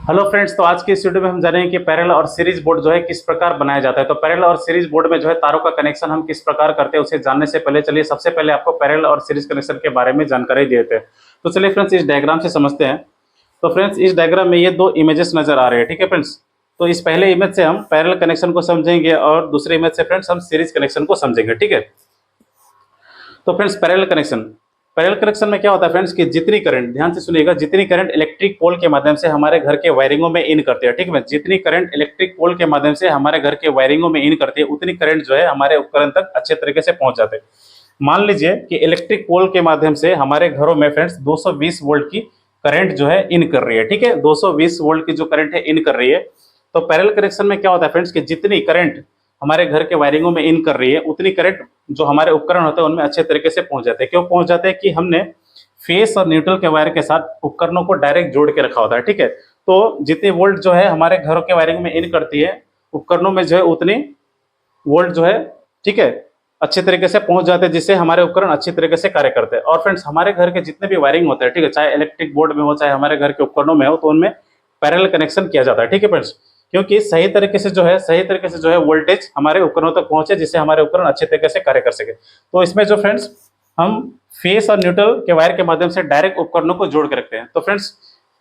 Hello friends, तो आज की इस वीडियो में हम जानेंगे कि पैरेलल और सीरीज बोर्ड जो है किस प्रकार बनाया जाता है। तो पैरेलल और सीरीज बोर्ड में जो है तारों का कनेक्शन हम किस प्रकार करते हैं, उसे जानने से पहले चलिए सबसे पहले आपको पैरेलल और सीरीज कनेक्शन के बारे में जानकारी देते हैं। तो चलिए फ्रेंड्स, इस डायग्राम से समझते हैं। तो फ्रेंड्स, इस डायग्राम में ये दो इमेजेस नजर आ रहे हैं, ठीक है फ्रेंड्स। तो इस पहले इमेज से हम पैरेलल कनेक्शन को समझेंगे और दूसरे इमेज से फ्रेंड्स हम सीरीज कनेक्शन को समझेंगे, ठीक है। तो फ्रेंड्स, पैरेलल कनेक्शन में क्या होता है फ्रेंड्स कि जितनी करंट, ध्यान से सुनिएगा, जितनी करंट इलेक्ट्रिक पोल के माध्यम से हमारे घर के वायरिंगों में इन करती है, ठीक है, जितनी करंट इलेक्ट्रिक पोल के माध्यम से हमारे घर के वायरिंगों में इन करती है उतनी करंट जो है हमारे उपकरण तक अच्छे तरीके से पहुंच जाते हैं। मान लीजिए कि इलेक्ट्रिक पोल के माध्यम से हमारे घरों में फ्रेंड्स 220 वोल्ट की करंट जो है इन कर रही है, ठीक है, 220 वोल्ट की जो करंट है इन कर रही है। तो पैरेलल कनेक्शन में क्या होता है फ्रेंड्स कि जितनी करंट हमारे घर के वायरिंगों में इन कर रही है उतनी करंट जो हमारे उपकरण होते हैं उनमें अच्छे तरीके से पहुंच जाते हैं। क्यों पहुंच जाते हैं कि हमने फेस और न्यूट्रल के वायर के साथ उपकरणों को डायरेक्ट जोड़ के रखा होता है, ठीक है। तो जितनी वोल्ट जो है हमारे घरों के वायरिंग में इन करती है उपकरणों में जो है उतनी वोल्ट जो है, ठीक है, अच्छे तरीके से पहुंच जाते हैं, जिससे हमारे उपकरण अच्छी तरीके से कार्य करते हैं। और फ्रेंड्स, हमारे घर के जितने भी वायरिंग होते हैं, ठीक है, चाहे इलेक्ट्रिक बोर्ड में हो चाहे हमारे घर के उपकरणों में हो, तो उनमें पैरेलल कनेक्शन किया जाता है, ठीक है फ्रेंड्स। क्योंकि सही तरीके से जो है वोल्टेज हमारे उपकरणों तक पहुंचे, जिससे हमारे उपकरण अच्छे तरीके से कार्य कर सके। तो इसमें जो फ्रेंड्स हम फेस और न्यूट्रल के वायर के माध्यम से डायरेक्ट उपकरणों को जोड़ के रखते हैं। तो फ्रेंड्स,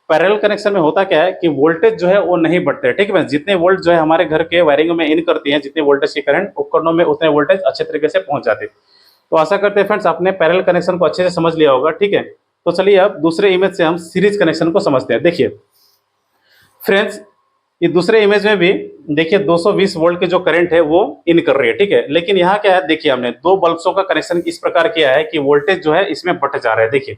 पैरेलल कनेक्शन में होता क्या है कि वोल्टेज जो है वो नहीं बढ़ते, ठीक है। जितने वोल्ट जो है हमारे घर के वायरिंग में इन करती हैं, जितने वोल्टेज की करंट उपकरणों में उतने वोल्टेज अच्छे तरीके से पहुंच जाते हैं। तो आशा करते हैं फ्रेंड्स आपने पैरेलल कनेक्शन को अच्छे से समझ लिया होगा, ठीक है। तो चलिए अब दूसरे इमेज से हम सीरीज कनेक्शन को समझते हैं। देखिए फ्रेंड्स, ये दूसरे इमेज में भी देखिए 220 वोल्ट की जो करंट है वो इन कर रही है, ठीक है। लेकिन यहाँ क्या है, देखिए हमने दो बल्बों का कनेक्शन इस प्रकार किया है कि वोल्टेज जो है इसमें बढ़ जा रहा है। देखिए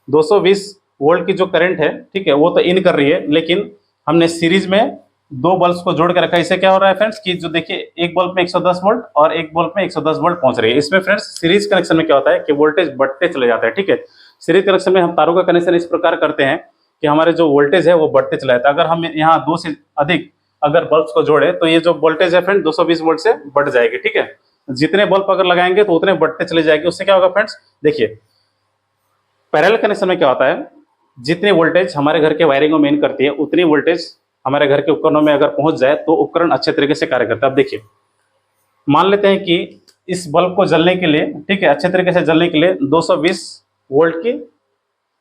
220 वोल्ट की जो करंट है, ठीक है, वो तो इन कर रही है, लेकिन हमने सीरीज में दो बल्ब को जोड़ के रखा है। इससे क्या हो रहा है फ्रेंड्स कि जो देखिए एक बल्ब में 110 वोल्ट और एक बल्ब में 110 वोल्ट पहुंच रही है। इसमें फ्रेंड्स सीरीज कनेक्शन में क्या होता है कि वोल्टेज बढ़ते चले जाते हैं, ठीक है। सीरीज कनेक्शन में हम तारों का कनेक्शन इस प्रकार करते हैं कि हमारे जो वोल्टेज है वो बढ़ते चले जाता है। अगर हम यहाँ दो से अधिक अगर बल्ब को जोड़े तो ये जो वोल्टेज है फ्रेंड 220 वोल्ट से बढ़ जाएगी, ठीक है। जितने बल्ब अगर लगाएंगे तो उतने बढ़ते चले जाएंगे। उससे क्या होगा फ्रेंड्स, देखिए पैरेलल कनेक्शन में क्या होता है, जितनी वोल्टेज हमारे घर के वायरिंगों में इन करती है उतनी वोल्टेज हमारे घर के उपकरणों में अगर पहुंच जाए तो उपकरण अच्छे तरीके से कार्य करता है। अब देखिए मान लेते हैं कि इस बल्ब को जलने के लिए, ठीक है, अच्छे तरीके से जलने के लिए 220 वोल्ट की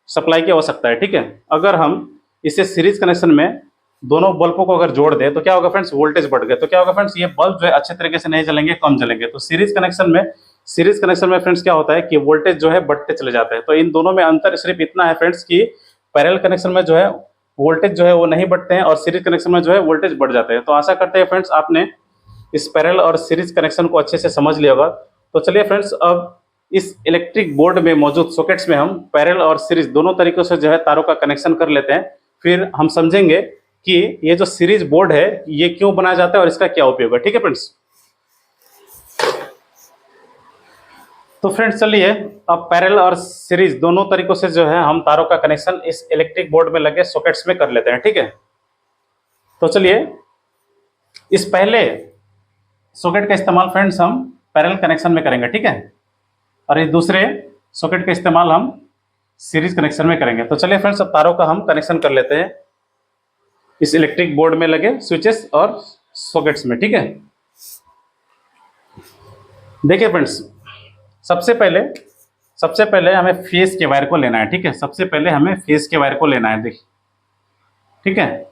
सप्लाई की आवश्यकता है, ठीक है। अगर हम इसे सीरीज कनेक्शन में दोनों बल्बों को अगर जोड़ दे तो क्या होगा फ्रेंड्स, वोल्टेज बढ़ गया। तो क्या होगा फ्रेंड्स, ये बल्ब जो है अच्छे तरीके से नहीं जलेंगे, कम जलेंगे। तो सीरीज कनेक्शन में फ्रेंड्स क्या होता है कि वोल्टेज जो है बढ़ते चले जाते हैं। तो इन दोनों में अंतर सिर्फ इतना है फ्रेंड्स कि पैरेलल कनेक्शन में जो है वोल्टेज जो है वो नहीं बढ़ते हैं और सीरीज कनेक्शन में जो है वोल्टेज बढ़ जाते हैं। तो आशा करते हैं फ्रेंड्स आपने इस पैरेलल और सीरीज कनेक्शन को अच्छे से समझ लिया होगा। तो चलिए फ्रेंड्स, अब इस इलेक्ट्रिक बोर्ड में मौजूद सॉकेट्स में हम पैरेलल और सीरीज दोनों तरीकों से जो है तारों का कनेक्शन कर लेते हैं। फिर हम समझेंगे कि ये जो सीरीज बोर्ड है ये क्यों बनाया जाता है और इसका क्या उपयोग है, ठीक है फ्रेंड्स। तो फ्रेंड्स चलिए अब पैरेलल और सीरीज दोनों तरीकों से जो है हम तारों का कनेक्शन इस इलेक्ट्रिक बोर्ड में लगे सॉकेट्स में कर लेते हैं, ठीक है। तो चलिए इस पहले सॉकेट का इस्तेमाल फ्रेंड्स हम पैरेलल कनेक्शन में करेंगे, ठीक है, और इस दूसरे सॉकेट का इस्तेमाल हम सीरीज कनेक्शन में करेंगे। तो चलिए फ्रेंड्स अब तारों का हम कनेक्शन कर लेते हैं इस इलेक्ट्रिक बोर्ड में लगे स्विचेस और सॉकेट्स में, ठीक है। देखिए फ्रेंड्स, सबसे पहले हमें फेस के वायर को लेना है, ठीक है। सबसे पहले हमें फेस के वायर को लेना है, देखिए, ठीक है।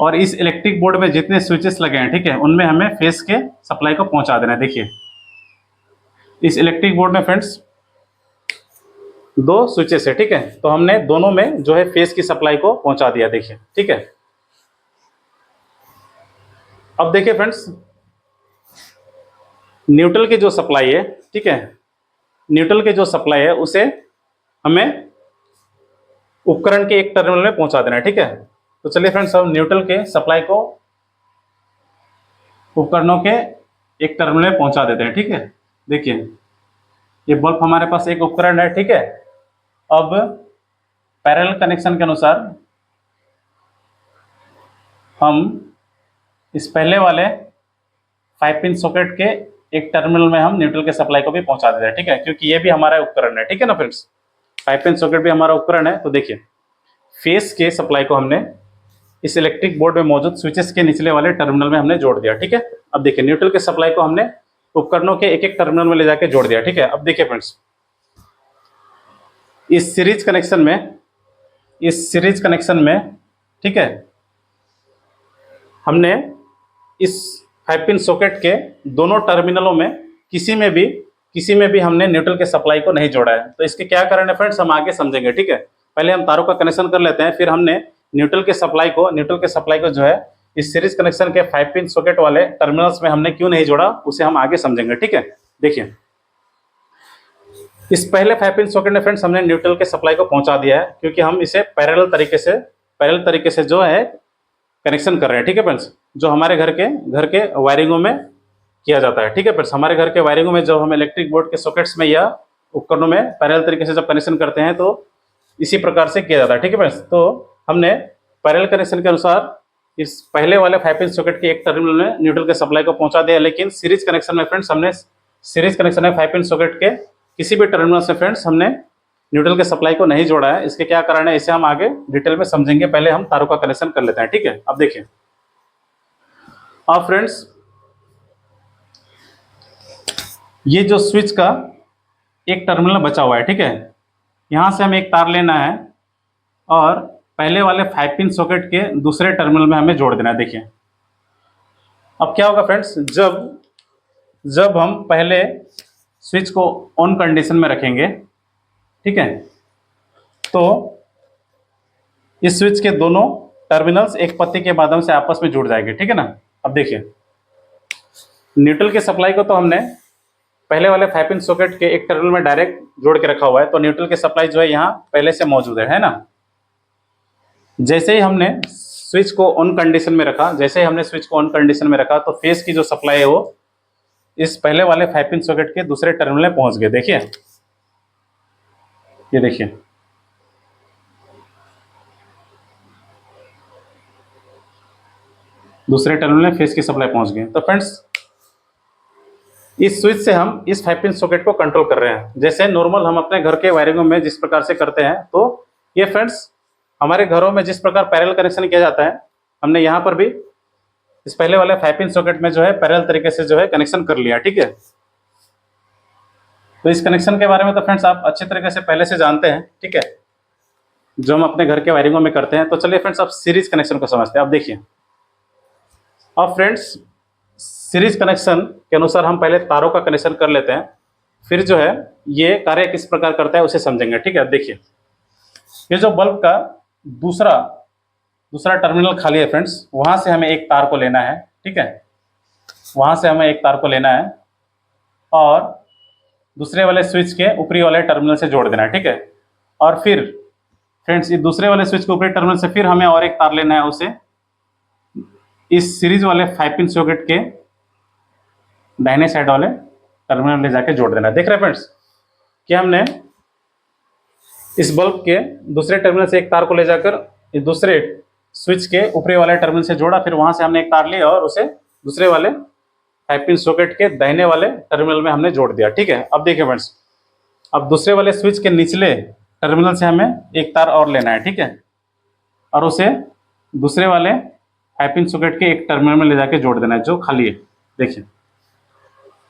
और इस इलेक्ट्रिक बोर्ड में जितने स्विचेस लगे हैं, ठीक है, उनमें हमें फेस के सप्लाई को पहुंचा देना है। देखिए इस इलेक्ट्रिक बोर्ड में फ्रेंड्स दो स्विचेस है, ठीक है, तो हमने दोनों में जो है फेस की सप्लाई को पहुंचा दिया, देखिए, ठीक है। अब देखिए फ्रेंड्स, न्यूट्रल की जो सप्लाई है, ठीक है, न्यूट्रल की जो सप्लाई है उसे हमें उपकरण के एक टर्मिनल में पहुंचा देना है, ठीक है। तो चलिए फ्रेंड्स हम न्यूट्रल के सप्लाई को उपकरणों के एक टर्मिनल में पहुंचा देते हैं, ठीक है। देखिए ये बल्ब हमारे पास एक उपकरण है, ठीक है। अब पैरेलल कनेक्शन के अनुसार हम इस पहले वाले 5 पिन सॉकेट के एक टर्मिनल में हम न्यूट्रल के सप्लाई को भी पहुंचा देते हैं, ठीक है, क्योंकि ये भी हमारा उपकरण है, ठीक है ना फ्रेंड्स। 5 पिन सॉकेट भी हमारा उपकरण है। तो देखिए फेस के सप्लाई को हमने इस इलेक्ट्रिक बोर्ड में मौजूद स्विचेस के निचले वाले टर्मिनल में हमने जोड़ दिया। ठीक है, अब देखिए न्यूट्रल के सप्लाई को हमने उपकरणों के एक एक टर्मिनल में ले जाके जोड़ दिया। ठीक है, अब देखिए फ्रेंड्स, इस सीरीज कनेक्शन में ठीक है, हमने इस 5 पिन सॉकेट के दोनों टर्मिनलों में किसी में भी हमने न्यूट्रल के सप्लाई को नहीं जोड़ा है। तो इसके क्या कारण है फ्रेंड्स, हम आगे समझेंगे। ठीक है, पहले हम तारों का कनेक्शन कर लेते हैं, फिर हमने न्यूट्रल के सप्लाई को जो है इस सीरीज कनेक्शन के 5 पिन सॉकेट वाले टर्मिनल्स में हमने क्यों नहीं जोड़ा, उसे हम आगे समझेंगे। ठीक है, देखिए इस पहले 5 पिन सॉकेट में फ्रेंड्स हमने न्यूट्रल के सप्लाई को पहुंचा दिया है, क्योंकि हम इसे पैरेलल तरीके से जो है कनेक्शन कर रहे हैं। ठीक है फ्रेंड्स, जो हमारे घर के वायरिंगों में किया जाता है। ठीक है फ्रेंड्स, हमारे घर के वायरिंगों में जब हम इलेक्ट्रिक बोर्ड के सॉकेट्स में या उपकरणों में पैरेलल तरीके से जब कनेक्शन करते हैं तो इसी प्रकार से किया जाता है। ठीक है फ्रेंड्स, तो हमने पैरेलल कनेक्शन के अनुसार इस पहले वाले 5 पिन सॉकेट के एक टर्मिनल में न्यूट्रल के सप्लाई को पहुंचा दिया, लेकिन सीरीज कनेक्शन में फ्रेंड्स हमने सीरीज कनेक्शन में 5 पिन सॉकेट के किसी भी टर्मिनल से फ्रेंड्स हमने न्यूट्रल के सप्लाई को नहीं जोड़ा है। इसके क्या कारण है, इसे हम आगे डिटेल में समझेंगे। पहले हम तारों का कनेक्शन कर लेते हैं। ठीक है, अब देखिए, अब फ्रेंड्स ये जो स्विच का एक टर्मिनल बचा हुआ है, ठीक है, यहां से हमें एक तार लेना है और पहले वाले 5 पिन सॉकेट के दूसरे टर्मिनल में हमें जोड़ देना है। देखिए अब क्या होगा फ्रेंड्स, जब हम पहले स्विच को ऑन कंडीशन में रखेंगे, ठीक है, तो इस स्विच के दोनों टर्मिनल्स एक पत्ती के माध्यम से आपस में जुड़ जाएंगे। ठीक है ना, अब देखिए न्यूट्रल के सप्लाई को तो हमने पहले वाले 5 पिन सॉकेट के एक टर्मिनल में डायरेक्ट जोड़ के रखा हुआ है, तो न्यूट्रल के सप्लाई जो है यहाँ पहले से मौजूद है ना। जैसे ही हमने स्विच को ऑन कंडीशन में रखा, तो फेस की जो सप्लाई है वो इस पहले वाले 5 पिन सॉकेट के दूसरे टर्मिनल में पहुंच गए। देखिए ये देखिए, दूसरे टर्मिनल में फेस की सप्लाई पहुंच गई। तो फ्रेंड्स इस स्विच से हम इस 5 पिन सॉकेट को कंट्रोल कर रहे हैं, जैसे नॉर्मल हम अपने घर के वायरिंगों में जिस प्रकार से करते हैं। तो ये फ्रेंड्स हमारे घरों में जिस प्रकार पैरेलल कनेक्शन किया जाता है, हमने यहाँ पर भी इस पहले वाले 5 पिन सॉकेट में जो है पैरेलल तरीके से जो है कनेक्शन कर लिया। ठीक है, तो इस कनेक्शन के बारे में तो फ्रेंड्स आप अच्छे तरीके से पहले से जानते हैं। ठीक है, जो हम अपने घर के वायरिंगों में करते हैं। तो चलिए फ्रेंड्स अब सीरीज कनेक्शन को समझते हैं। अब देखिए, अब फ्रेंड्स सीरीज कनेक्शन के अनुसार हम पहले तारों का कनेक्शन कर लेते हैं, फिर जो है ये कार्य किस प्रकार करता है उसे समझेंगे। ठीक है, अब देखिए ये जो बल्ब का दूसरा टर्मिनल खाली है फ्रेंड्स, वहां से हमें एक तार को लेना है। ठीक है, वहां से हमें एक तार को लेना है और दूसरे वाले स्विच के ऊपरी वाले टर्मिनल से जोड़ देना है। ठीक है, और फिर फ्रेंड्स इस दूसरे वाले स्विच के ऊपरी टर्मिनल से फिर हमें और एक तार लेना है, उसे इस सीरीज वाले 5 पिन सॉकेट के दाहिने साइड वाले टर्मिनल ले जाके जोड़ देना है। देख रहे हैं फ्रेंड्स कि हमने इस बल्ब के दूसरे टर्मिनल से एक तार को ले जाकर इस दूसरे स्विच के ऊपरी वाले टर्मिनल से जोड़ा, फिर वहां से हमने एक तार ली और उसे दूसरे वाले 5 पिन सॉकेट के दाहिने वाले टर्मिनल में हमने जोड़ दिया। ठीक है, अब देखिए फ्रेंड्स, अब दूसरे वाले स्विच के निचले टर्मिनल से हमें एक तार और लेना है। ठीक है, और उसे दूसरे वाले 5 पिन सॉकेट के एक टर्मिनल में ले जाके जोड़ देना है जो खाली है। देखिए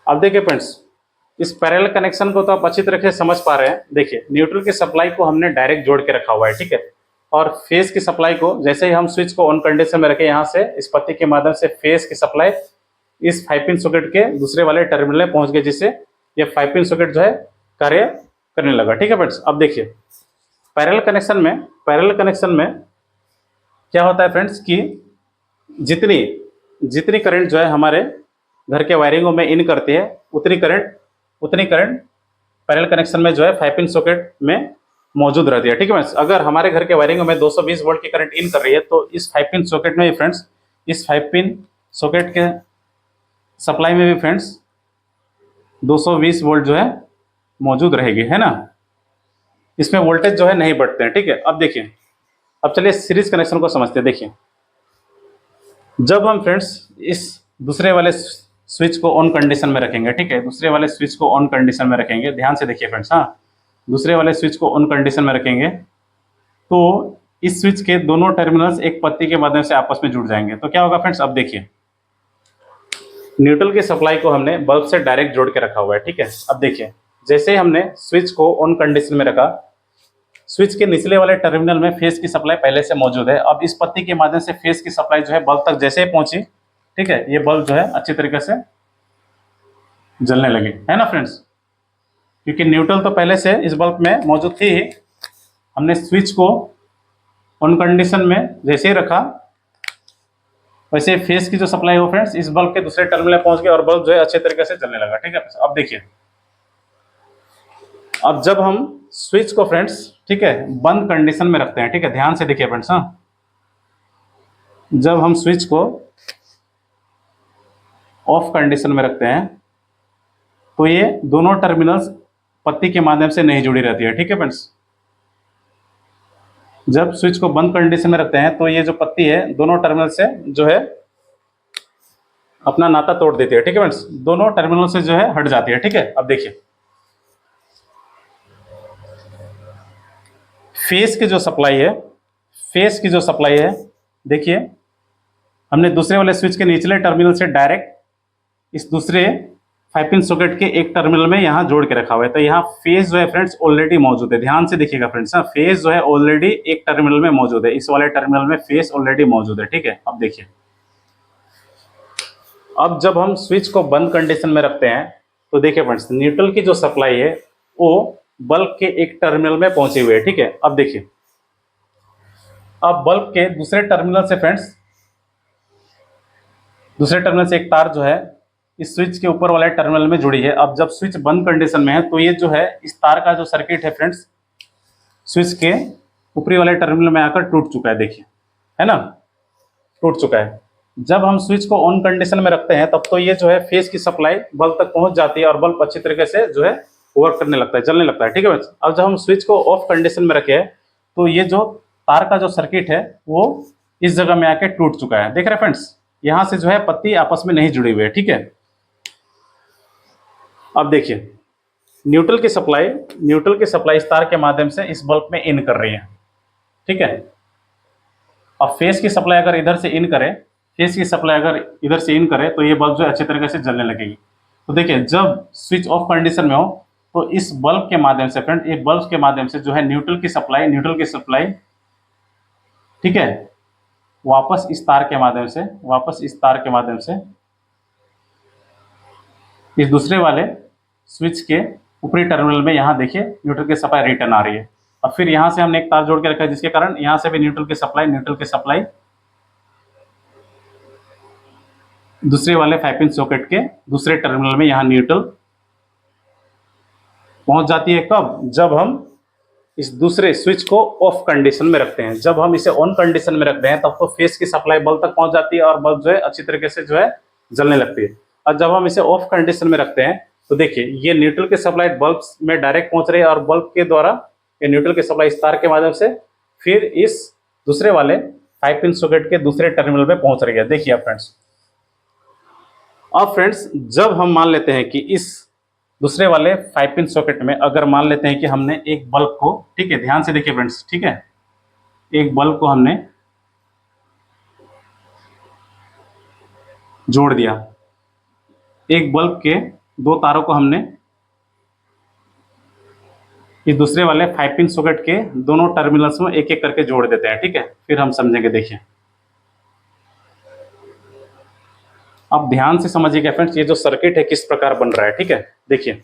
अब देखिए फ्रेंड्स, इस पैरेलल कनेक्शन को तो आप अच्छी तरह से समझ पा रहे हैं। देखिए न्यूट्रल की सप्लाई को हमने डायरेक्ट जोड़ के रखा हुआ है। ठीक है, और फेस की सप्लाई को जैसे ही हम स्विच को ऑन कंडीशन में रखें, यहाँ से इस पत्ती के माध्यम से फेस की सप्लाई इस 5 पिन सॉकेट के दूसरे वाले टर्मिनल में पहुंच गए, जिससे ये 5 पिन सॉकेट जो है कार्य करने लगा। ठीक है फ्रेंड्स, अब देखिए पैरेलल कनेक्शन में क्या होता है फ्रेंड्स कि जितनी करंट जो है हमारे घर के वायरिंगों में इन करती है, उतनी करंट पैरेलल कनेक्शन में जो है 5 पिन सॉकेट में मौजूद रहती है। ठीक है, अगर हमारे घर के वायरिंगों में 220 वोल्ट की करंट इन कर रही है, तो इस 5 पिन सॉकेट में भी फ्रेंड्स, इस 5 पिन सॉकेट के सप्लाई में भी फ्रेंड्स 220 वोल्ट जो है मौजूद रहेगी, है ना। इसमें वोल्टेज जो है नहीं बढ़ते हैं। ठीक है, अब देखिए, अब चलिए सीरीज कनेक्शन को समझते हैं। देखिए जब हम फ्रेंड्स इस दूसरे वाले स्विच को ऑन कंडीशन में रखेंगे, ठीक है, दूसरे वाले स्विच को ऑन कंडीशन में रखेंगे, ध्यान से देखिए फ्रेंड्स, हाँ, दूसरे वाले स्विच को ऑन कंडीशन में रखेंगे, तो इस स्विच के दोनों टर्मिनल्स एक पत्ती के माध्यम से आपस में जुड़ जाएंगे। तो क्या होगा फ्रेंड्स, अब देखिए न्यूट्रल की सप्लाई को हमने बल्ब से डायरेक्ट जोड़ के रखा हुआ है, ठीक है। अब देखिए जैसे ही हमने स्विच को ऑन कंडीशन में रखा, स्विच के निचले वाले टर्मिनल में फेज की सप्लाई पहले से मौजूद है। अब इस पत्ती के माध्यम से फेज की सप्लाई जो है बल्ब तक जैसे ही पहुंची, ठीक है, ये बल्ब जो है अच्छी तरीके से जलने लगी, है ना फ्रेंड्स, क्योंकि न्यूट्रल तो पहले से इस बल्ब में मौजूद थी ही। हमने स्विच को ऑन कंडीशन में जैसे ही रखा, वैसे फेस की जो सप्लाई हो फ्रेंड्स इस बल्ब के दूसरे टर्मिनल पहुंच गए और बल्ब जो है अच्छे तरीके से जलने लगा, ठीक है। अब देखिए, अब जब हम स्विच को फ्रेंड्स, ठीक है, बंद कंडीशन में रखते हैं, ठीक है, ध्यान से देखिए फ्रेंड्स, हाँ, जब हम स्विच को ऑफ कंडीशन में रखते हैं तो ये दोनों टर्मिनल्स पत्ती के माध्यम से नहीं जुड़ी रहती है, ठीक है फ्रेंड्स। जब स्विच को बंद कंडीशन में रखते हैं तो ये जो पत्ती है दोनों टर्मिनल से जो है अपना नाता तोड़ देती है, ठीक है फ्रेंड्स, दोनों टर्मिनल से जो है हट जाती है, ठीक है। अब देखिए फेस की जो सप्लाई है, फेस की जो सप्लाई है, देखिए हमने दूसरे वाले स्विच के निचले टर्मिनल से डायरेक्ट इस दूसरे 5 पिन सॉकेट के एक टर्मिनल में यहाँ जोड़ के रखा हुआ है। तो यहाँ फेज जो है फ्रेंड्स ऑलरेडी मौजूद है, ध्यान से देखिएगा फ्रेंड्स, हाँ, फेज जो है ऑलरेडी एक टर्मिनल में मौजूद है, इस वाले टर्मिनल में फेज ऑलरेडी मौजूद है, ठीक है। अब देखिए, अब जब हम स्विच को बंद कंडीशन में रखते हैं तो देखिए फ्रेंड्स न्यूट्रल की जो सप्लाई है वो बल्ब के एक टर्मिनल में पहुंची हुई है, ठीक है। अब देखिए, अब बल्ब के दूसरे टर्मिनल से फ्रेंड्स, दूसरे टर्मिनल से एक तार जो है इस स्विच के ऊपर वाले टर्मिनल में जुड़ी है। अब जब स्विच बंद कंडीशन में है तो ये जो है इस तार का जो सर्किट है फ्रेंड्स स्विच के ऊपरी वाले टर्मिनल में आकर टूट चुका है, देखिए, है ना, टूट चुका है। जब हम स्विच को ऑन कंडीशन में रखते हैं तब तो ये जो है फेज की सप्लाई बल्ब तक पहुंच जाती है और बल्ब अच्छी तरीके से जो है वर्क करने लगता है, जलने लगता है, ठीक है। अब जब हम स्विच को ऑफ कंडीशन में रखे तो ये जो तार का जो सर्किट है वो इस जगह में आके टूट चुका है, देख रहे हैं फ्रेंड्स, यहां से जो है पत्ती आपस में नहीं जुड़ी हुई है, ठीक है। अब देखिए न्यूट्रल की सप्लाई इस तार के माध्यम से इस बल्ब में इन कर रही है, ठीक है। अब फेस की सप्लाई अगर इधर से इन करे, फेस की सप्लाई अगर इधर से इन करे तो ये बल्ब जो है अच्छी तरीके से जलने लगेगी। तो देखिए जब स्विच ऑफ कंडीशन में हो तो इस बल्ब के माध्यम से फ्रेंड, एक बल्ब के माध्यम से जो है न्यूट्रल की सप्लाई, ठीक है, वापस इस तार के माध्यम से इस दूसरे वाले स्विच के ऊपरी टर्मिनल में यहाँ देखिए न्यूट्रल की सप्लाई रिटर्न आ रही है। अब फिर यहाँ से हमने एक तार जोड़ के रखा है जिसके कारण यहाँ से भी न्यूट्रल की सप्लाई दूसरे वाले 5 पिन सॉकेट के दूसरे टर्मिनल में यहाँ न्यूट्रल पहुंच जाती है। कब? जब हम इस दूसरे स्विच को ऑफ कंडीशन में रखते हैं। जब हम इसे ऑन कंडीशन में रखते हैं तब तो फेस की सप्लाई बल्ब तक पहुंच जाती है और बल्ब जो है अच्छी तरीके से जो है जलने लगती है। और जब हम इसे ऑफ कंडीशन में रखते हैं तो देखिए ये न्यूट्रल की सप्लाई बल्ब में डायरेक्ट पहुंच रही है और बल्ब के द्वारा ये न्यूट्रल की सप्लाई इस तार के माध्यम से फिर इस दूसरे वाले 5 पिन सॉकेट के दूसरे टर्मिनल में पहुंच रही है। देखिए आप फ्रेंड्स, अब फ्रेंड्स जब हम मान लेते हैं कि इस दूसरे वाले 5 पिन सॉकेट में अगर मान लेते हैं कि हमने एक बल्ब को, ठीक है, ध्यान से देखिए फ्रेंड्स, ठीक है, एक बल्ब को हमने जोड़ दिया, एक बल्ब के दो तारों को हमने इस दूसरे वाले 5 पिन सॉकेट के दोनों टर्मिनल्स में एक एक करके जोड़ देते हैं, ठीक है, फिर हम समझेंगे। देखिए अब ध्यान से समझिएगा फ्रेंड्स ये जो सर्किट है किस प्रकार बन रहा है, ठीक है। देखिए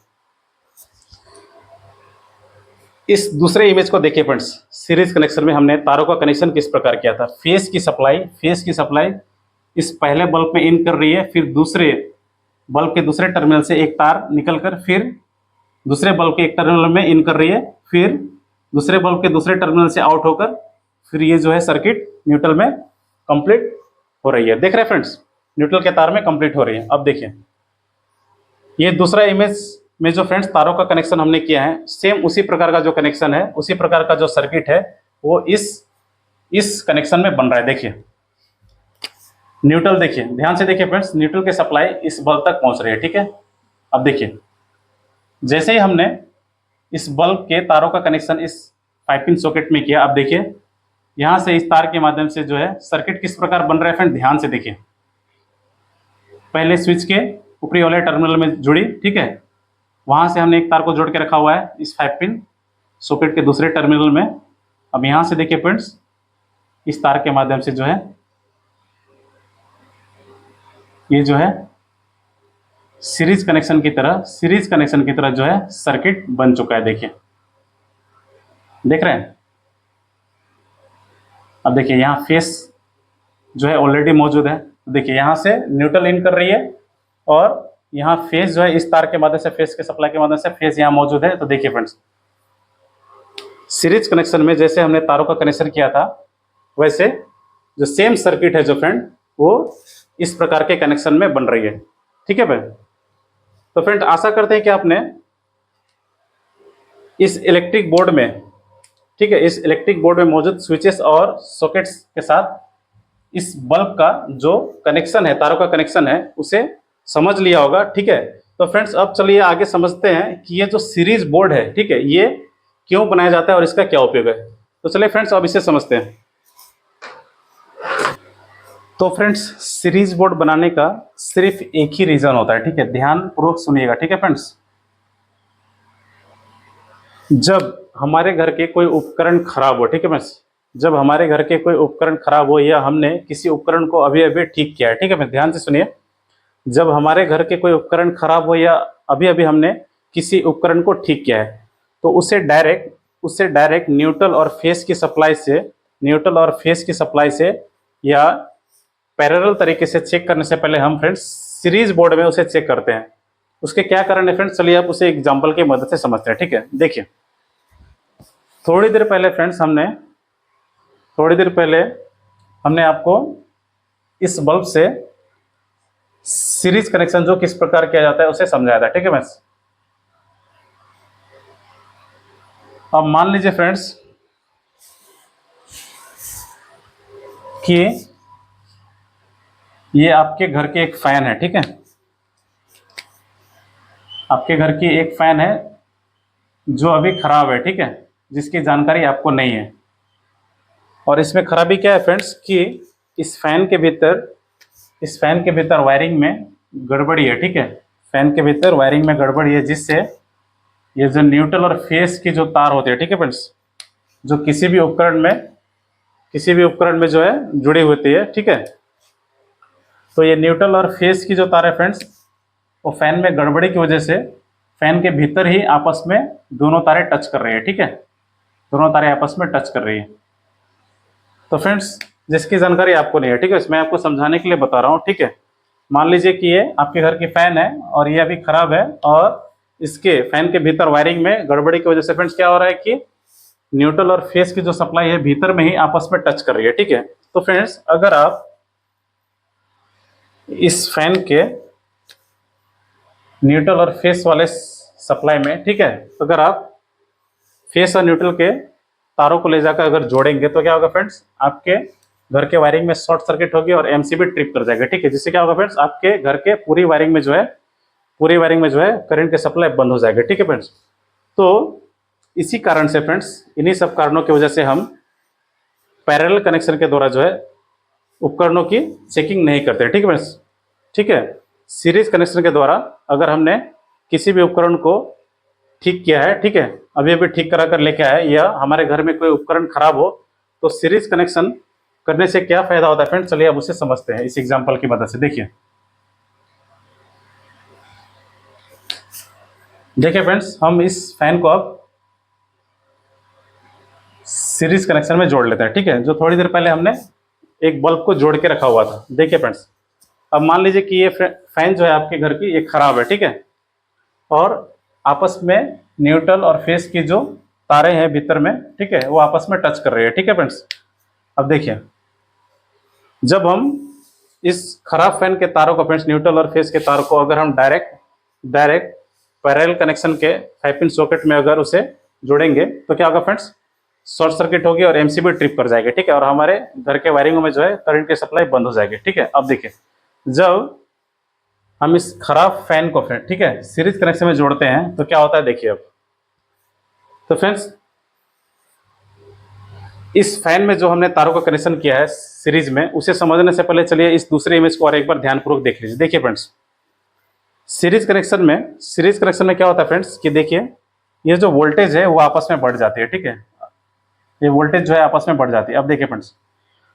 इस दूसरे इमेज को देखिए फ्रेंड्स, सीरीज कनेक्शन में हमने तारों का कनेक्शन किस प्रकार किया था। फेस की सप्लाई इस पहले बल्ब में इन कर रही है, फिर दूसरे बल्ब के दूसरे टर्मिनल से एक तार निकलकर फिर दूसरे बल्ब के एक टर्मिनल में इन कर रही है, फिर दूसरे बल्ब के दूसरे टर्मिनल से आउट होकर फिर ये जो है सर्किट न्यूट्रल में कंप्लीट हो रही है। देख रहे हैं फ्रेंड्स, न्यूट्रल के तार में कंप्लीट हो रही है। अब देखिए ये दूसरा इमेज में जो फ्रेंड्स तारों का कनेक्शन हमने किया है, सेम उसी प्रकार का जो कनेक्शन है, उसी प्रकार का जो सर्किट है वो इस कनेक्शन में बन रहा है। देखिए न्यूट्रल, देखिए ध्यान से देखिए फ्रेंड्स, न्यूट्रल की सप्लाई इस बल्ब तक पहुंच रही है, ठीक है। अब देखिए जैसे ही हमने इस बल्ब के तारों का कनेक्शन इस 5 पिन सॉकेट में किया, अब देखिए यहाँ से इस तार के माध्यम से जो है सर्किट किस प्रकार बन रहा है फ्रेंड, ध्यान से देखिए। पहले स्विच के ऊपरी वाले टर्मिनल में जुड़ी, ठीक है, वहाँ से हमने एक तार को जोड़ के रखा हुआ है इस 5 पिन सॉकेट के दूसरे टर्मिनल में। अब यहाँ से देखिए फ्रेंड्स, इस तार के माध्यम से जो है ये जो है सीरीज कनेक्शन की तरह जो है सर्किट बन चुका है। देखिए, देख रहे हैं। अब देखिए यहाँ फेस जो है ऑलरेडी मौजूद है। देखिए यहाँ से न्यूट्रल इन कर रही है और यहाँ फेस जो है इस तार के माध्यम से, फेस के सप्लाई के माध्यम से फेस यहाँ मौजूद है। तो देखिए फ्रेंड्स, सीरीज कनेक्शन में जैसे हमने तारों का कनेक्शन किया था, वैसे जो सेम सर्किट है जो फ्रेंड, वो इस प्रकार के कनेक्शन में बन रही है। ठीक है भाई। तो फ्रेंड, आशा करते हैं कि आपने इस इलेक्ट्रिक बोर्ड में, ठीक है, इस इलेक्ट्रिक बोर्ड में मौजूद स्विचेस और सॉकेट्स के साथ इस बल्ब का जो कनेक्शन है, तारों का कनेक्शन है, उसे समझ लिया होगा। ठीक है। तो फ्रेंड्स, अब चलिए आगे समझते हैं कि ये जो सीरीज बोर्ड है, ठीक है, ये क्यों बनाया जाता है और इसका क्या उपयोग है। तो चलिए फ्रेंड्स, अब इसे समझते हैं। तो फ्रेंड्स, सीरीज बोर्ड बनाने का सिर्फ एक ही रीजन होता है। ठीक है, ध्यान पूर्वक सुनिएगा। ठीक है फ्रेंड्स, जब हमारे घर के कोई उपकरण खराब हो, ठीक है फ्रेंड्स, जब हमारे घर के कोई उपकरण खराब हो या हमने किसी उपकरण को अभी अभी ठीक किया है, ठीक है फ्रेंड्स, ध्यान से सुनिए। जब हमारे घर के कोई उपकरण खराब हो या अभी अभी हमने किसी उपकरण को ठीक किया है, तो उसे डायरेक्ट न्यूट्रल और फेस की सप्लाई से या पैरेलल तरीके से चेक करने से पहले हम फ्रेंड्स सीरीज बोर्ड में उसे चेक करते हैं। उसके क्या कारण है फ्रेंड्स, चलिए आप उसे एग्जांपल की मदद से समझते हैं। ठीक है, देखिए, थोड़ी देर पहले हमने आपको इस बल्ब से सीरीज कनेक्शन जो किस प्रकार किया जाता है उसे समझाया था। ठीक है फ्रेंड्स। अब मान लीजिए फ्रेंड्स कि ये आपके घर के एक फैन है। ठीक है, आपके घर की एक फैन है जो अभी खराब है, ठीक है, जिसकी जानकारी आपको नहीं है। और इसमें खराबी क्या है फ्रेंड्स कि इस फैन के भीतर वायरिंग में गड़बड़ी है। ठीक है, फैन के भीतर वायरिंग में गड़बड़ी है, जिससे ये जो न्यूट्रल और फेस की जो तार होती है, ठीक है फ्रेंड्स, जो किसी भी उपकरण में जो है जुड़ी होती है, ठीक है, तो ये न्यूट्रल और फेस की जो तार है फ्रेंड्स, वो फैन में गड़बड़ी की वजह से फैन के भीतर ही आपस में दोनों तारें टच कर रही है। ठीक है, दोनों तारें आपस में टच कर रही है। तो फ्रेंड्स, जिसकी जानकारी आपको नहीं है, ठीक है, मैं आपको समझाने के लिए बता रहा हूँ। ठीक है, मान लीजिए कि ये आपके घर की फैन है और ये अभी खराब है और इसके फैन के भीतर वायरिंग में गड़बड़ी की वजह से फ्रेंड्स क्या हो रहा है कि न्यूट्रल और फेस की जो सप्लाई है भीतर में ही आपस में टच कर रही है। ठीक है, तो फ्रेंड्स, अगर आप इस फैन के न्यूट्रल और फेस वाले सप्लाई में, ठीक है, अगर आप फेस और न्यूट्रल के तारों को ले जाकर अगर जोड़ेंगे तो क्या होगा फ्रेंड्स, आपके घर के वायरिंग में शॉर्ट सर्किट होगी और एमसीबी ट्रिप कर जाएगा। ठीक है, जिससे क्या होगा फ्रेंड्स, आपके घर के पूरी वायरिंग में जो है करंट की सप्लाई बंद हो जाएगी। ठीक है फ्रेंड्स। तो इसी कारण से फ्रेंड्स, इन्हीं सब कारणों की वजह से हम पैरेलल कनेक्शन के द्वारा जो है उपकरणों की चेकिंग नहीं करते। ठीक है फ्रेंड्स। ठीक है, सीरीज कनेक्शन के द्वारा अगर हमने किसी भी उपकरण को ठीक किया है, ठीक है, अभी अभी ठीक करा कर लेके आए, या हमारे घर में कोई उपकरण खराब हो, तो सीरीज कनेक्शन करने से क्या फायदा होता है फ्रेंड्स, चलिए अब उसे समझते हैं इस एग्जांपल की मदद से। देखिए फ्रेंड्स, हम इस फैन को अब सीरीज कनेक्शन में जोड़ लेते हैं। ठीक है, जो थोड़ी देर पहले हमने एक बल्ब को जोड़ के रखा हुआ था। देखिए फ्रेंड्स, अब मान लीजिए कि ये फैन जो है आपके घर की, ये खराब है। ठीक है, और आपस में न्यूट्रल और फेस की जो तारें हैं भीतर में, ठीक है, वो आपस में टच कर रही है। ठीक है फ्रेंड्स। अब देखिए, जब हम इस खराब फैन के तारों को फ्रेंड्स, न्यूट्रल और फेस के तार को अगर हम डायरेक्ट पैरेलल कनेक्शन के 5 पिन सॉकेट में अगर उसे जोड़ेंगे तो क्या होगा फ्रेंड्स, शॉर्ट सर्किट होगी और एमसीबी ट्रिप कर जाएगी। ठीक है, और हमारे घर के वायरिंगों में जो है करंट की सप्लाई बंद हो जाएगी। ठीक है, अब देखिए, जब हम इस खराब फैन को फ्रेंड, ठीक है, सीरीज कनेक्शन में जोड़ते हैं तो क्या होता है, देखिए अब। तो फ्रेंड्स, इस फैन में जो हमने तारों का कनेक्शन किया है सीरीज में, उसे समझने से पहले चलिए इस दूसरे इमेज को और एक बार ध्यानपूर्वक देख लीजिए। देखिए फ्रेंड्स, सीरीज कनेक्शन में क्या होता है फ्रेंड्स कि देखिए, ये जो वोल्टेज है वो आपस में बढ़ जाती है, ठीक है, ये वोल्टेज जो है आपस में बढ़ जाती है। अब देखिए फ्रेंड्स,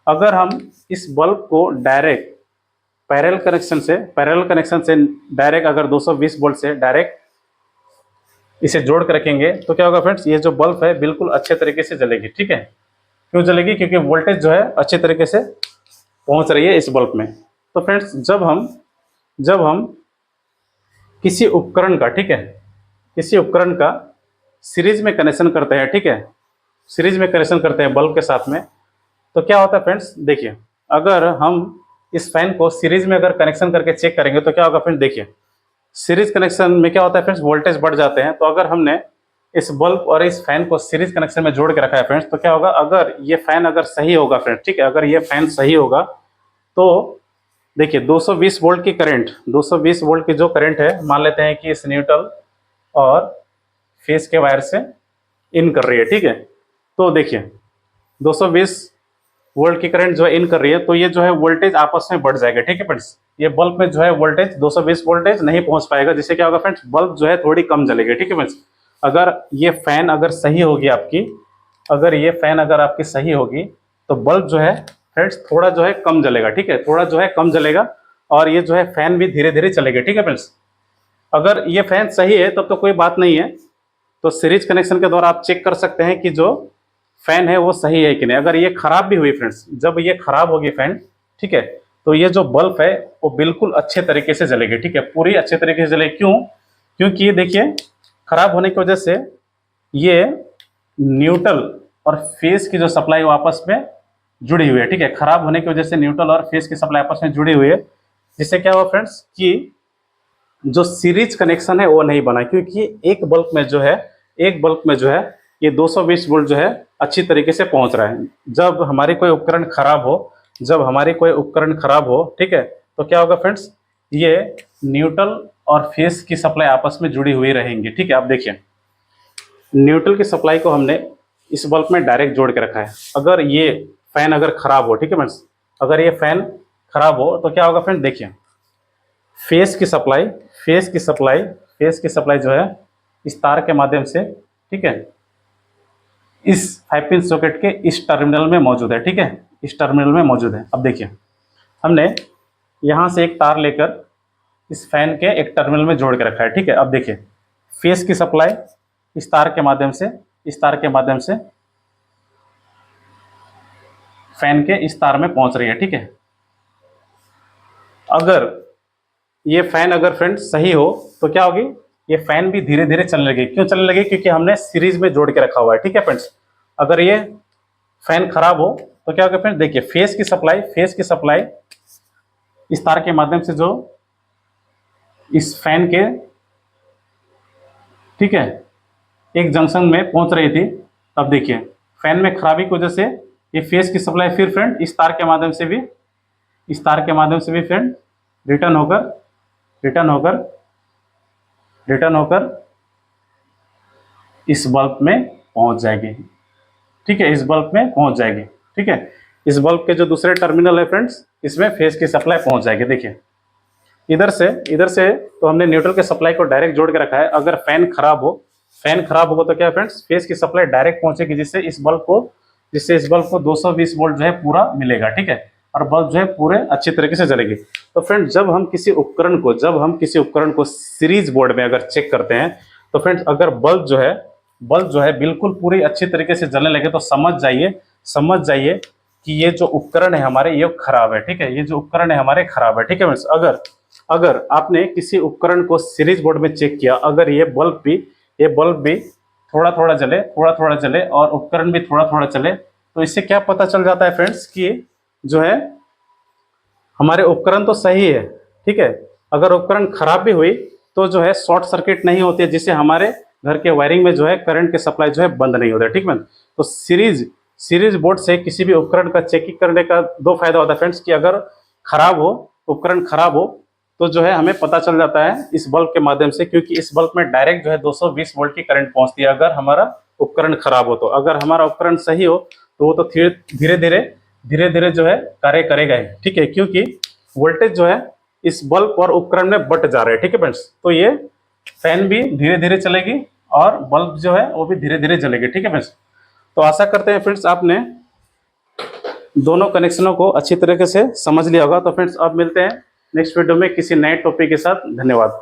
अगर हम इस बल्ब को डायरेक्ट पैरेलल कनेक्शन से डायरेक्ट अगर 220 वोल्ट से डायरेक्ट इसे जोड़ कर रखेंगे तो क्या होगा फ्रेंड्स, ये जो बल्ब है बिल्कुल अच्छे तरीके से जलेगी, ठीक है। क्यों जलेगी? क्योंकि वोल्टेज जो है अच्छे तरीके से पहुंच रही है इस बल्ब में। तो फ्रेंड्स, जब हम किसी उपकरण का, ठीक है, किसी उपकरण का सीरीज में कनेक्शन करते हैं, ठीक है, सीरीज में कनेक्शन करते हैं बल्ब के साथ में, तो क्या होता है फ्रेंड्स, देखिए, अगर हम इस फैन को सीरीज में अगर कनेक्शन करके चेक करेंगे तो क्या होगा फ्रेंड्स, देखिए, सीरीज कनेक्शन में क्या होता है फ्रेंड्स, वोल्टेज बढ़ जाते हैं। तो अगर हमने इस बल्ब और इस फैन को सीरीज कनेक्शन में जोड़ के रखा है फ्रेंड्स, तो क्या होगा, अगर ये फैन अगर सही होगा फ्रेंड्स, ठीक है, अगर ये फैन सही होगा तो देखिए 220 वोल्ट की करंट, 220 वोल्ट की जो करंट है, मान लेते हैं कि इस न्यूट्रल और फेस के वायर से इन कर रही है, ठीक है। तो देखिए 220 वोल्ट की करंट जो है इन कर रही है, तो ये जो है वोल्टेज आपस में बढ़ जाएगा, ठीक है फ्रेंड्स। ये बल्ब में जो है वोल्टेज 220 वोल्टेज नहीं पहुंच पाएगा, जिससे क्या होगा फ्रेंड्स, बल्ब जो है थोड़ी कम जलेगी, ठीक है फ्रेंड्स। अगर ये फैन अगर सही होगी आपकी, अगर ये फैन अगर आपकी सही होगी तो बल्ब जो है फ्रेंड्स थोड़ा जो है कम जलेगा, ठीक है, थोड़ा जो है कम जलेगा, और ये जो है फैन भी धीरे धीरे चलेगा, ठीक है फ्रेंड्स। अगर ये फैन सही है तब तो कोई बात नहीं है, तो सीरीज कनेक्शन के द्वारा आप चेक कर सकते हैं कि जो फैन है वो सही है कि नहीं। अगर ये खराब भी हुई फ्रेंड्स, जब ये खराब होगी फैन, ठीक है, तो ये जो बल्ब है वो बिल्कुल अच्छे तरीके से जलेगी, ठीक है, पूरी अच्छे तरीके से जलेगी। क्यों? क्योंकि ये देखिए, खराब होने की वजह से ये न्यूट्रल और फेस की जो सप्लाई वो आपस में जुड़ी हुई है, ठीक है, खराब होने की वजह से न्यूट्रल और फेस की सप्लाई आपस में जुड़ी हुई है, जिससे क्या हुआ फ्रेंड्स कि जो सीरीज कनेक्शन है वो नहीं बना, क्योंकि एक बल्ब में जो है ये 220 वोल्ट जो है अच्छी तरीके से पहुंच रहा है। जब हमारी कोई उपकरण खराब हो, ठीक है, तो क्या होगा फ्रेंड्स, ये न्यूट्रल और फेस की सप्लाई आपस में जुड़ी हुई रहेंगी, ठीक है। आप देखिए, न्यूट्रल की सप्लाई को हमने इस बल्ब में डायरेक्ट जोड़ के रखा है। अगर ये फैन अगर खराब हो, ठीक है फ्रेंड्स, अगर ये फैन खराब हो तो क्या होगा फ्रेंड्स, देखिए, फेस की सप्लाई जो है इस तार के माध्यम से, ठीक है, इस 5 पिन सॉकेट के इस टर्मिनल में मौजूद है, ठीक है, इस टर्मिनल में मौजूद है। अब देखिए, हमने यहाँ से एक तार लेकर इस फैन के एक टर्मिनल में जोड़ के रखा है, ठीक है। अब देखिए, फेस की सप्लाई इस तार के माध्यम से फैन के इस तार में पहुंच रही है, ठीक है। अगर ये फैन अगर फ्रेंड्स सही हो तो क्या होगी, ये फैन भी धीरे धीरे चलने लगे। क्यों चलने लगे? क्योंकि हमने सीरीज में जोड़ के रखा हुआ है, ठीक है फ्रेंड्स। अगर ये फैन खराब हो तो क्या होगा फ्रेंड्स, देखिए, फेस की सप्लाई इस तार के माध्यम से जो इस फैन के, ठीक है, एक जंक्शन में पहुंच रही थी। अब देखिए, फैन में खराबी की वजह से ये फेस की सप्लाई फिर फ्रेंड इस तार के माध्यम से भी फ्रेंड रिटर्न होकर इस बल्ब में पहुंच जाएगी, ठीक है, इस बल्ब में पहुंच जाएगी, ठीक है। इस बल्ब के जो दूसरे टर्मिनल है फ्रेंड्स, इसमें फेस की सप्लाई पहुंच जाएगी। देखिए, इधर से तो हमने न्यूट्रल के सप्लाई को डायरेक्ट जोड़ के रखा है। अगर फैन खराब होगा तो क्या फ्रेंड्स, फेस की सप्लाई डायरेक्ट पहुंचेगी, जिससे इस बल्ब को 220 वोल्ट जो है पूरा मिलेगा, ठीक है, और बल्ब जो है पूरे अच्छी तरीके से जलेगी। तो फ्रेंड्स, जब हम किसी उपकरण को सीरीज बोर्ड में अगर चेक करते हैं तो फ्रेंड्स, अगर बल्ब जो है बिल्कुल पूरी अच्छी तरीके से जलने लगे तो समझ जाइए कि ये जो उपकरण है हमारे ये खराब है, ठीक है, ये जो उपकरण है हमारे खराब है, ठीक है फ्रेंड्स। अगर आपने किसी उपकरण को सीरीज बोर्ड में चेक किया, अगर ये बल्ब भी थोड़ा थोड़ा जले और उपकरण भी थोड़ा थोड़ा चले, तो इससे क्या पता चल जाता है फ्रेंड्स कि जो है हमारे उपकरण तो सही है, ठीक है। अगर उपकरण खराब भी हुई तो जो है शॉर्ट सर्किट नहीं होती है, जिससे हमारे घर के वायरिंग में जो है करंट की सप्लाई जो है बंद नहीं होता है, ठीक है। तो सीरीज बोर्ड से किसी भी उपकरण का चेकिंग करने का दो फायदा होता है फ्रेंड्स, कि अगर उपकरण खराब हो तो जो है हमें पता चल जाता है इस बल्ब के माध्यम से, क्योंकि इस बल्ब में डायरेक्ट जो है 220 वोल्ट की करंट पहुंचती है अगर हमारा उपकरण खराब हो। तो अगर हमारा उपकरण सही हो तो वो तो धीरे धीरे जो है कार्य करेगा ही, ठीक है, क्योंकि वोल्टेज जो है इस बल्ब और उपकरण में बट जा रहे हैं, ठीक है फ्रेंड्स। तो ये फैन भी धीरे धीरे चलेगी और बल्ब जो है वो भी धीरे धीरे जलेगी, ठीक है फ्रेंड्स। तो आशा करते हैं फ्रेंड्स आपने दोनों कनेक्शनों को अच्छी तरीके से समझ लिया होगा। तो फ्रेंड्स अब मिलते हैं नेक्स्ट वीडियो में किसी नए टॉपिक के साथ। धन्यवाद।